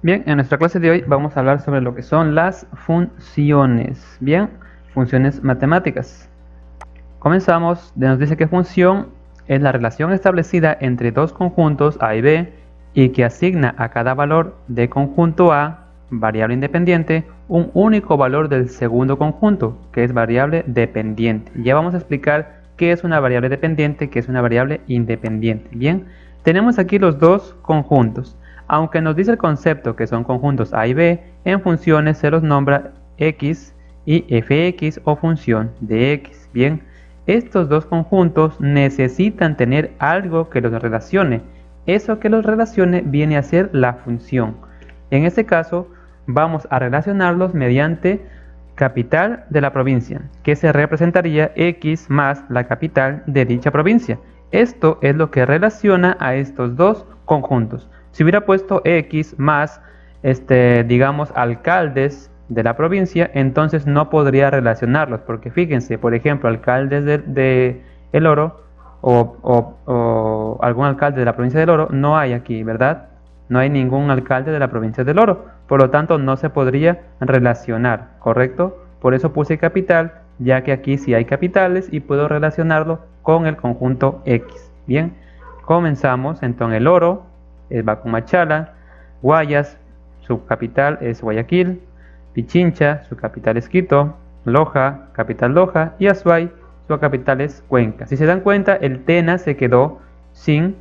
Bien, en nuestra clase de hoy vamos a hablar sobre lo que son las funciones. Bien, funciones matemáticas. Comenzamos, nos dice que función es la relación establecida entre dos conjuntos A y B y que asigna a cada valor de conjunto A, variable independiente, un único valor del segundo conjunto, que es variable dependiente. Ya vamos a explicar qué es una variable dependiente, qué es una variable independiente. Bien, tenemos aquí los dos conjuntos. Aunque nos dice el concepto que son conjuntos A y B, en funciones se los nombra x y fx o función de x. Bien, estos dos conjuntos necesitan tener algo que los relacione. Eso que los relacione viene a ser la función. En este caso, vamos a relacionarlos mediante capital de la provincia, que se representaría x más la capital de dicha provincia. Esto es lo que relaciona a estos dos conjuntos. Si hubiera puesto x más, digamos, alcaldes de la provincia, entonces no podría relacionarlos, porque fíjense, por ejemplo, alcaldes de El Oro o algún alcalde de la provincia del Oro no hay aquí, ¿verdad? No hay ningún alcalde de la provincia del Oro, por lo tanto no se podría relacionar, ¿correcto? Por eso puse capital, ya que aquí sí hay capitales y puedo relacionarlo con el conjunto X. Bien, comenzamos. Entonces El Oro va con Machala, Guayas, su capital es Guayaquil, Pichincha, su capital es Quito, Loja, capital Loja, y Azuay, su capital es Cuenca. Si se dan cuenta, el Tena se quedó sin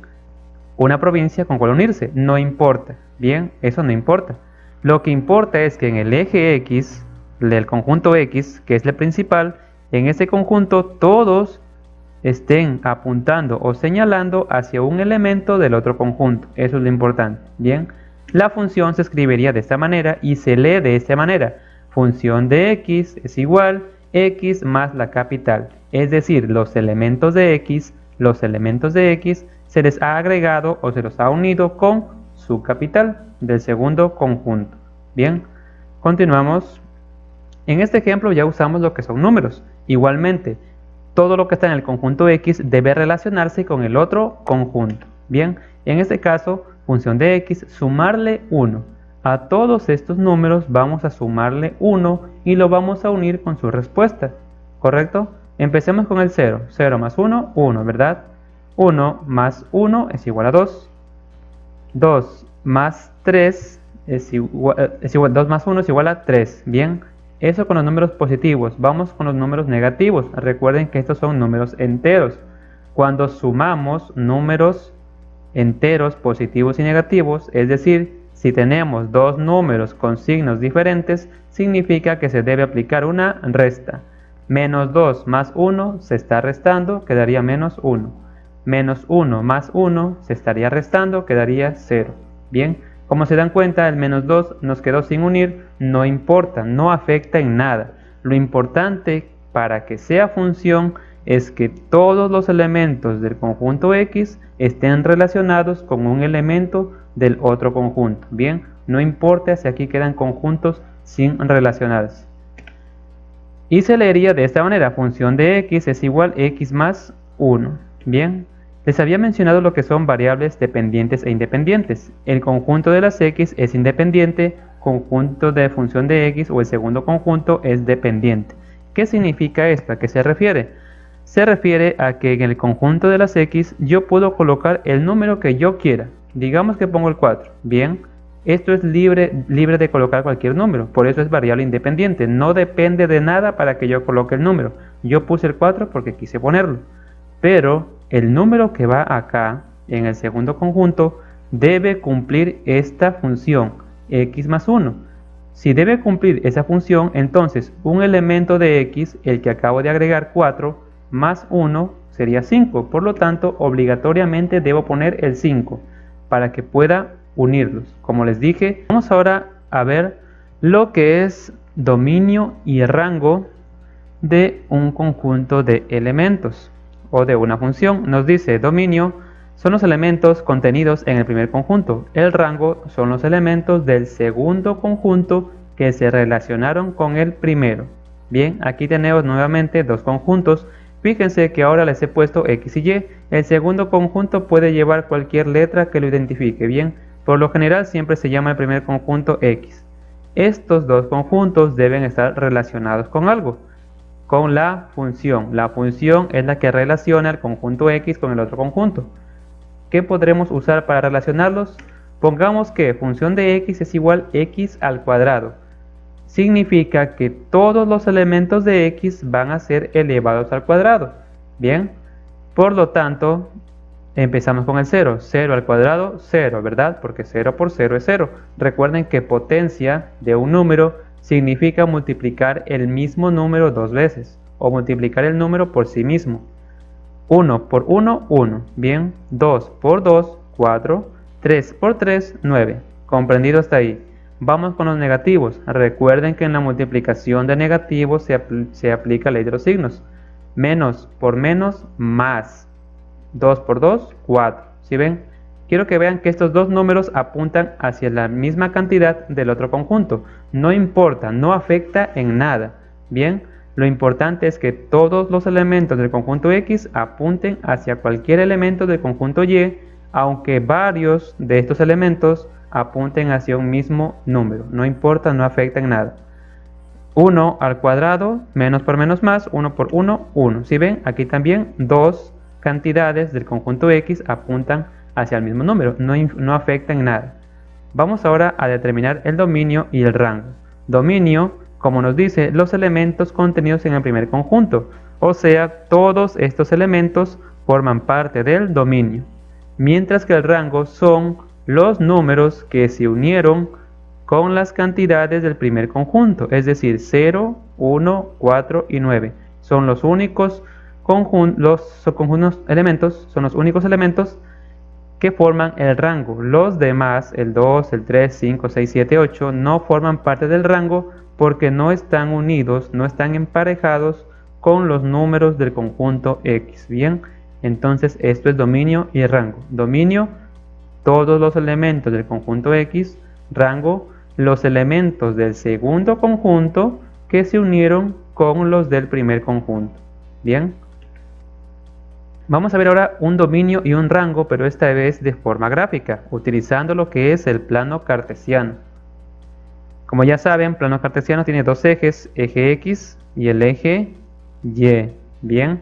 una provincia con cual unirse. No importa. Bien, eso no importa. Lo que importa es que en el eje X del conjunto X, que es el principal, en ese conjunto todos estén apuntando o señalando hacia un elemento del otro conjunto. Eso es lo importante. Bien, la función se escribiría de esta manera y se lee de esta manera. Función de x es igual x más la capital. Es decir, los elementos de x se les ha agregado o se los ha unido con su capital del segundo conjunto. Bien, continuamos. En este ejemplo ya usamos lo que son números. Igualmente, todo lo que está en el conjunto X debe relacionarse con el otro conjunto. Bien, en este caso, función de X, sumarle 1. A todos estos números vamos a sumarle 1 y lo vamos a unir con su respuesta. ¿Correcto? Empecemos con el 0. 0 más 1, 1, ¿verdad? 1 más 1 es igual a 2. 2 más 3 es igual, 2 más 1 es igual a 3. Bien. Eso con los números positivos. Vamos con los números negativos. Recuerden que estos son números enteros. Cuando sumamos números enteros positivos y negativos, es decir, si tenemos dos números con signos diferentes, significa que se debe aplicar una resta. Menos 2 más 1 se está restando, quedaría menos 1. Menos 1 más 1 se estaría restando, quedaría 0. Bien. Como se dan cuenta, el menos 2 nos quedó sin unir, no importa, no afecta en nada. Lo importante para que sea función es que todos los elementos del conjunto X estén relacionados con un elemento del otro conjunto. Bien, no importa si aquí quedan conjuntos sin relacionarse. Y se leería de esta manera: función de X es igual a X más 1. Bien. Les había mencionado lo que son variables dependientes e independientes. El conjunto de las x es independiente, conjunto de función de x o el segundo conjunto es dependiente. ¿Qué significa esto? ¿A qué se refiere? Se refiere a que en el conjunto de las x yo puedo colocar el número que yo quiera. Digamos que pongo el 4. Bien, esto es libre de colocar cualquier número, por eso es variable independiente. No depende de nada para que yo coloque el número. Yo puse el 4 porque quise ponerlo. Pero el número que va acá en el segundo conjunto debe cumplir esta función x más 1. Si debe cumplir esa función, entonces un elemento de x, el que acabo de agregar 4, más 1 sería 5. Por lo tanto, obligatoriamente debo poner el 5 para que pueda unirlos. Como les dije, vamos ahora a ver lo que es dominio y rango de un conjunto de elementos o de una función. Nos dice: dominio son los elementos contenidos en el primer conjunto. El rango son los elementos del segundo conjunto que se relacionaron con el primero. Bien, aquí tenemos nuevamente dos conjuntos. Fíjense que ahora les he puesto x y y. El segundo conjunto puede llevar cualquier letra que lo identifique. Bien, Por lo general siempre se llama el primer conjunto X. Estos dos conjuntos deben estar relacionados con algo, con la función. La función es la que relaciona el conjunto X con el otro conjunto. ¿Qué podremos usar para relacionarlos? Pongamos que función de X es igual a X al cuadrado. Significa que todos los elementos de X van a ser elevados al cuadrado. Bien, por lo tanto, empezamos con el 0. 0 al cuadrado, 0, ¿verdad? Porque 0 por 0 es 0. Recuerden que potencia de un número significa multiplicar el mismo número dos veces, o multiplicar el número por sí mismo. 1 por 1, 1. Bien, 2 por 2, 4. 3 por 3, 9. ¿Comprendido hasta ahí? Vamos con los negativos. Recuerden que en la multiplicación de negativos se aplica la ley de los signos. Menos por menos, más. 2 por 2, 4. ¿Sí ven? Quiero que vean que estos dos números apuntan hacia la misma cantidad del otro conjunto. No importa, no afecta en nada. Bien, lo importante es que todos los elementos del conjunto X apunten hacia cualquier elemento del conjunto Y, aunque varios de estos elementos apunten hacia un mismo número. No importa, no afecta en nada. 1 al cuadrado, menos por menos más, 1 por 1, 1. ¿Sí ven? Aquí también dos cantidades del conjunto X apuntan hacia el mismo número, no afecta en nada. Vamos ahora a determinar el dominio y el rango. Dominio, como nos dice, los elementos contenidos en el primer conjunto, o sea, todos estos elementos forman parte del dominio. Mientras que el rango son los números que se unieron con las cantidades del primer conjunto, es decir, 0, 1, 4 y 9. Son los únicos elementos, son los únicos elementos que forman el rango. Los demás, el 2, el 3, 5, 6, 7, 8, no forman parte del rango porque no están unidos, no están emparejados con los números del conjunto X. Bien, entonces esto es dominio y rango. Dominio, todos los elementos del conjunto X. Rango, los elementos del segundo conjunto que se unieron con los del primer conjunto. Bien, vamos a ver ahora un dominio y un rango, pero esta vez de forma gráfica, utilizando lo que es el plano cartesiano. Como ya saben, plano cartesiano tiene dos ejes, eje X y el eje Y. Bien,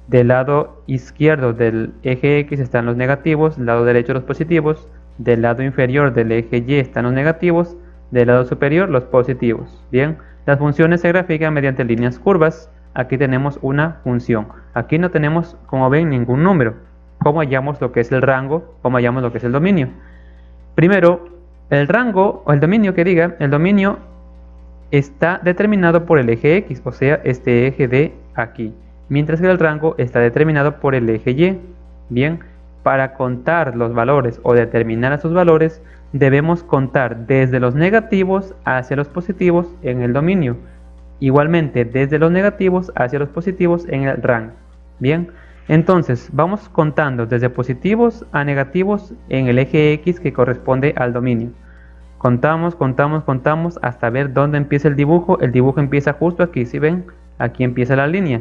del lado izquierdo del eje X están los negativos, del lado derecho los positivos, del lado inferior del eje Y están los negativos, del lado superior los positivos. Bien, las funciones se grafican mediante líneas curvas. Aquí tenemos una función. Aquí no tenemos, como ven, ningún número. ¿Cómo hallamos lo que es el rango? ¿Cómo hallamos lo que es el dominio? Primero, el rango, o el dominio que diga, el dominio está determinado por el eje X, o sea, este eje de aquí. Mientras que el rango está determinado por el eje Y. Bien, para contar los valores o determinar esos valores, debemos contar desde los negativos hacia los positivos en el dominio. Igualmente, desde los negativos hacia los positivos en el rango. Bien, entonces vamos contando desde positivos a negativos en el eje X que corresponde al dominio. Contamos, contamos, contamos hasta ver dónde empieza el dibujo. El dibujo empieza justo aquí, ¿sí ven? Aquí empieza la línea,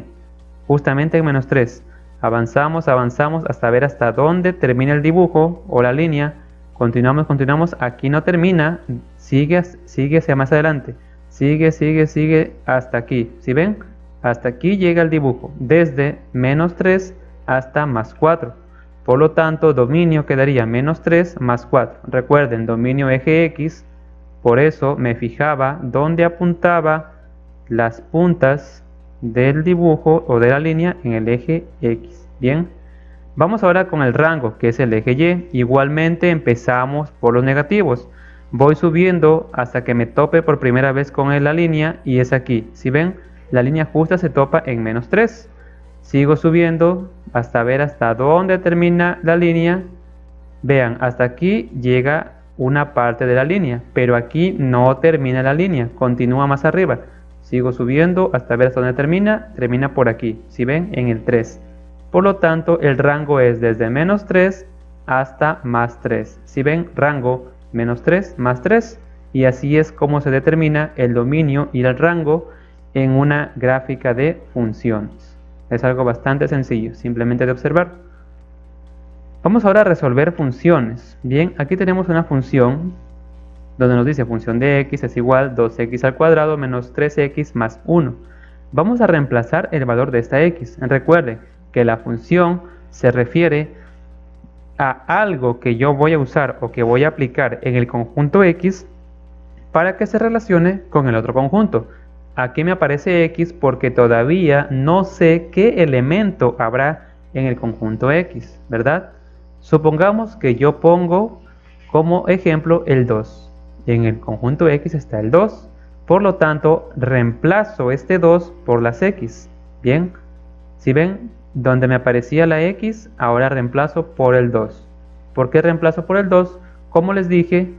justamente en menos 3. Avanzamos, avanzamos hasta ver hasta dónde termina el dibujo o la línea. Continuamos, continuamos. Aquí no termina, sigue hacia más adelante. Sigue hasta aquí. ¿Sí ven? Hasta aquí llega el dibujo, desde menos 3 hasta más 4. Por lo tanto, dominio quedaría menos 3 más 4. Recuerden, dominio eje X, por eso me fijaba dónde apuntaba las puntas del dibujo o de la línea en el eje X. Bien, vamos ahora con el rango, que es el eje Y. Igualmente empezamos por los negativos. Voy subiendo hasta que me tope por primera vez con la línea y es aquí. Si ven, la línea justa se topa en menos 3. Sigo subiendo hasta ver hasta dónde termina la línea. Vean, hasta aquí llega una parte de la línea, pero aquí no termina la línea, continúa más arriba. Sigo subiendo hasta ver hasta dónde termina por aquí. Si ven, en el 3. Por lo tanto, el rango es desde menos 3 hasta más 3. Si ven, rango menos 3 más 3. Y así es como se determina el dominio y el rango en una gráfica de funciones. Es algo bastante sencillo, simplemente de observar. Vamos ahora a resolver funciones. Bien, aquí tenemos una función donde nos dice función de x es igual 2x al cuadrado menos 3x más 1. Vamos a reemplazar el valor de esta x. Recuerde que la función se refiere a algo que yo voy a usar o que voy a aplicar en el conjunto x para que se relacione con el otro conjunto. Aquí me aparece x porque todavía no sé qué elemento habrá en el conjunto x, ¿verdad? Supongamos que yo pongo como ejemplo el 2. En el conjunto x está el 2, por lo tanto reemplazo este 2 por las x. Bien, si ven, donde me aparecía la x, ahora reemplazo por el 2. ¿Por qué reemplazo por el 2? Como les dije,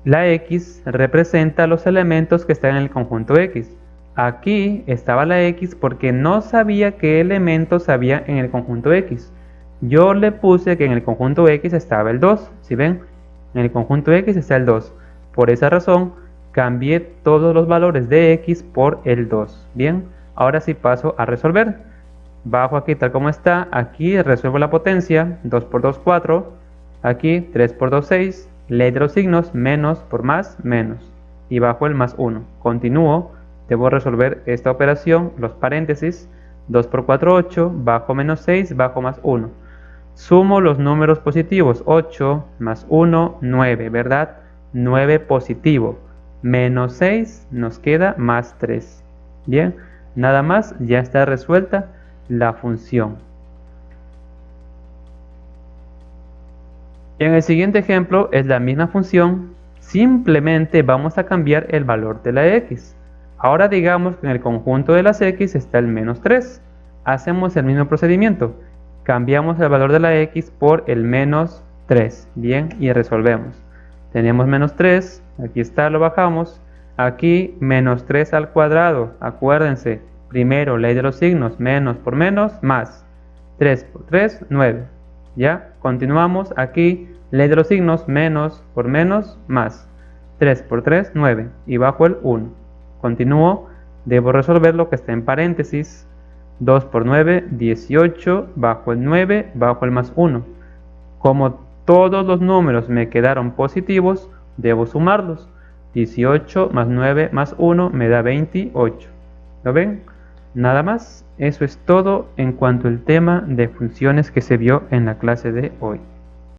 la x representa los elementos que están en el conjunto x. Aquí estaba la x porque no sabía qué elementos había en el conjunto x. Yo le puse que en el conjunto x estaba el 2. ¿Sí ven? En el conjunto x está el 2. Por esa razón, cambié todos los valores de x por el 2. Bien, ahora sí paso a resolver. Bajo aquí tal como está. Aquí resuelvo la potencia. 2 por 2, 4. Aquí 3 por 2, 6. Ley de los signos, menos por más, menos. Y bajo el más 1. Continúo. Debo resolver esta operación, los paréntesis. 2 por 4, 8. Bajo menos 6, bajo más 1. Sumo los números positivos. 8 más 1, 9, ¿verdad? 9 positivo. Menos 6 nos queda más 3. Bien, nada más, ya está resuelta la función. En el siguiente ejemplo es la misma función, simplemente vamos a cambiar el valor de la x. Ahora digamos que en el conjunto de las x está el menos 3. Hacemos el mismo procedimiento. Cambiamos el valor de la x por el menos 3. Bien, y resolvemos. Tenemos menos 3, aquí está, lo bajamos. Aquí menos 3 al cuadrado, acuérdense. Primero, ley de los signos, menos por menos, más. 3 por 3, 9. ¿Ya? Continuamos aquí, ley de los signos, menos por menos, más. 3 por 3, 9. Y bajo el 1. Continúo, debo resolver lo que está en paréntesis. 2 por 9, 18, bajo el 9, bajo el más 1. Como todos los números me quedaron positivos, debo sumarlos. 18 más 9 más 1 me da 28. ¿Lo ven? Nada más, eso es todo en cuanto al tema de funciones que se vio en la clase de hoy.